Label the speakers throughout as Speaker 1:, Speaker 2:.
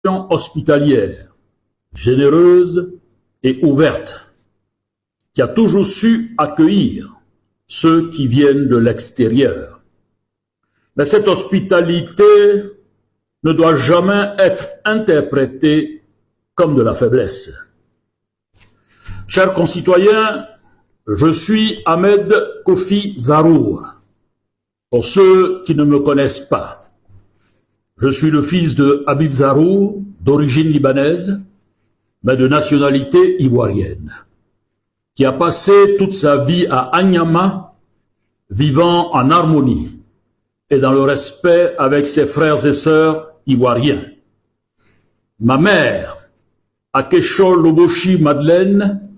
Speaker 1: hospitalière, généreuse et ouverte, qui a toujours su accueillir ceux qui viennent de l'extérieur. Mais cette hospitalité ne doit jamais être interprétée comme de la faiblesse. Chers concitoyens, je suis Ahmed Kofi Zarour. Pour ceux qui ne me connaissent pas, je suis le fils de Habib Zarour, d'origine libanaise, mais de nationalité ivoirienne, qui a passé toute sa vie à Anyama, vivant en harmonie et dans le respect avec ses frères et sœurs ivoiriens. Ma mère, Akesho Loboshi Madeleine,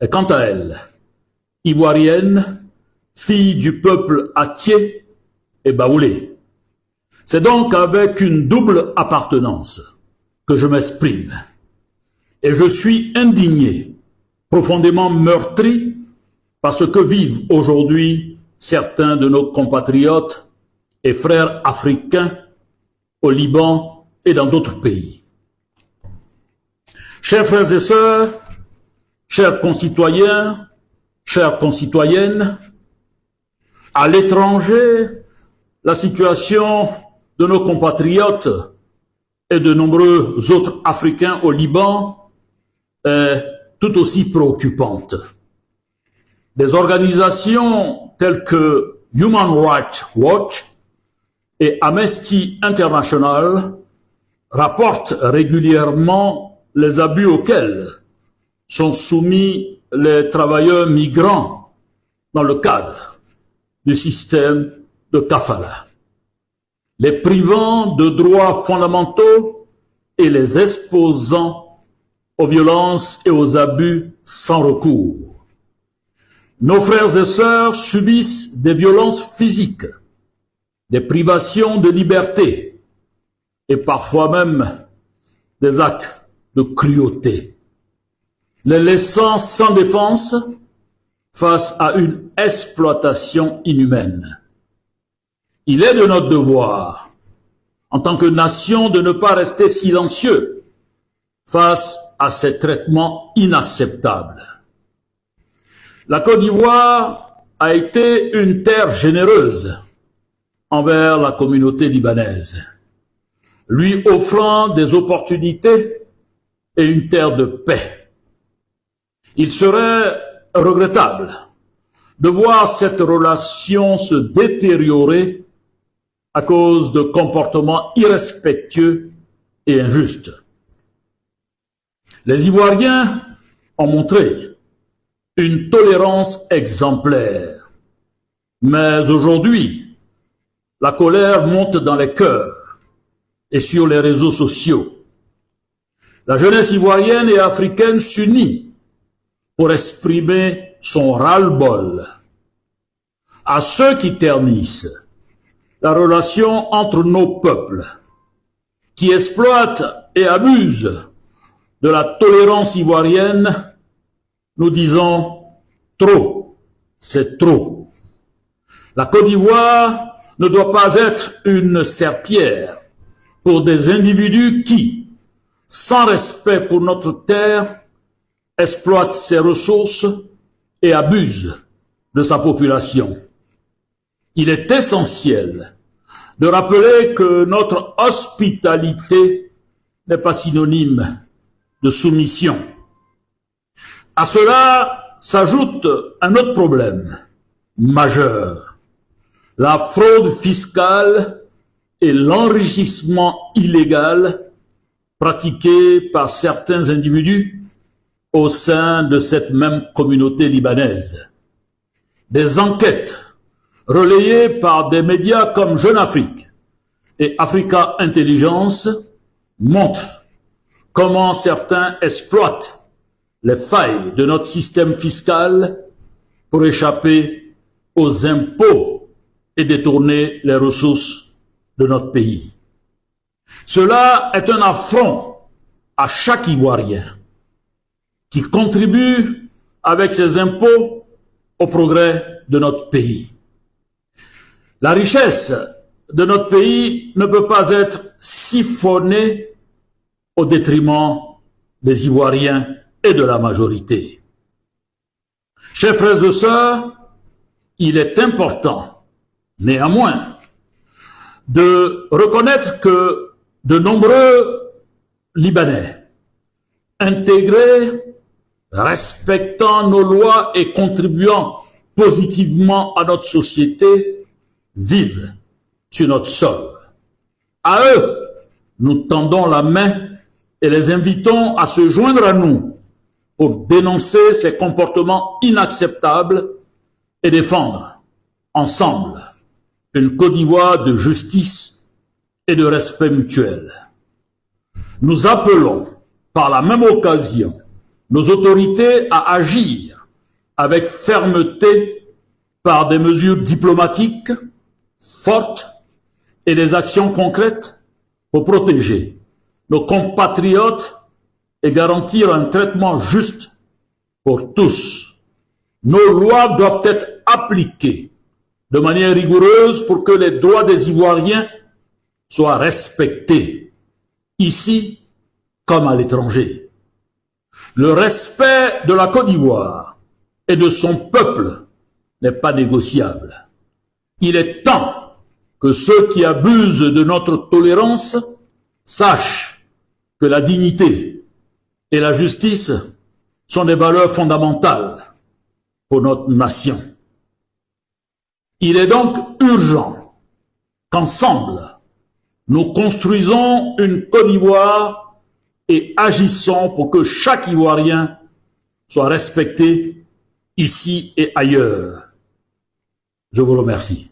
Speaker 1: est quant à elle ivoirienne, fille du peuple Atié et Baoulé. C'est donc avec une double appartenance que je m'exprime. Et je suis indigné, profondément meurtri par ce que vivent aujourd'hui certains de nos compatriotes et frères africains au Liban et dans d'autres pays. Chers frères et sœurs, chers concitoyens, chères concitoyennes, à l'étranger, la situation de nos compatriotes et de nombreux autres Africains au Liban est tout aussi préoccupante. Des organisations telles que Human Rights Watch et Amnesty International rapportent régulièrement les abus auxquels sont soumis les travailleurs migrants dans le cadre du système de kafala, les privant de droits fondamentaux et les exposant aux violences et aux abus sans recours. Nos frères et sœurs subissent des violences physiques, des privations de liberté et parfois même des actes de cruauté, les laissant sans défense face à une exploitation inhumaine. Il est de notre devoir, en tant que nation, de ne pas rester silencieux face à ces traitements inacceptables. La Côte d'Ivoire a été une terre généreuse envers la communauté libanaise, lui offrant des opportunités et une terre de paix. Il serait regrettable de voir cette relation se détériorer à cause de comportements irrespectueux et injustes. Les Ivoiriens ont montré une tolérance exemplaire, mais aujourd'hui, la colère monte dans les cœurs et sur les réseaux sociaux. La jeunesse ivoirienne et africaine s'unit pour exprimer son ras-le-bol à ceux qui ternissent la relation entre nos peuples, qui exploitent et abusent de la tolérance ivoirienne. Nous disons trop, c'est trop. La Côte d'Ivoire ne doit pas être une serpillière pour des individus qui, sans respect pour notre terre, exploitent ses ressources et abusent de sa population. Il est essentiel de rappeler que notre hospitalité n'est pas synonyme de soumission. À cela s'ajoute un autre problème majeur, la fraude fiscale et l'enrichissement illégal pratiqués par certains individus au sein de cette même communauté libanaise. Des enquêtes relayées par des médias comme Jeune Afrique et Africa Intelligence montrent comment certains exploitent les failles de notre système fiscal pour échapper aux impôts et détourner les ressources de notre pays. Cela est un affront à chaque Ivoirien qui contribue avec ses impôts au progrès de notre pays. La richesse de notre pays ne peut pas être siphonnée au détriment des Ivoiriens et de la majorité. Chers frères et sœurs, il est important, néanmoins, de reconnaître que de nombreux Libanais intégrés, respectant nos lois et contribuant positivement à notre société, vivent sur notre sol. À eux, nous tendons la main et les invitons à se joindre à nous pour dénoncer ces comportements inacceptables et défendre ensemble une Côte d'Ivoire de justice et de respect mutuel. Nous appelons par la même occasion nos autorités à agir avec fermeté par des mesures diplomatiques fortes et des actions concrètes pour protéger nos compatriotes et garantir un traitement juste pour tous. Nos lois doivent être appliquées de manière rigoureuse pour que les droits des Ivoiriens soient respectés, ici comme à l'étranger. Le respect de la Côte d'Ivoire et de son peuple n'est pas négociable. Il est temps que ceux qui abusent de notre tolérance sachent que la dignité et la justice sont des valeurs fondamentales pour notre nation. Il est donc urgent qu'ensemble, nous construisons une Côte d'Ivoire et agissons pour que chaque Ivoirien soit respecté ici et ailleurs. Je vous remercie.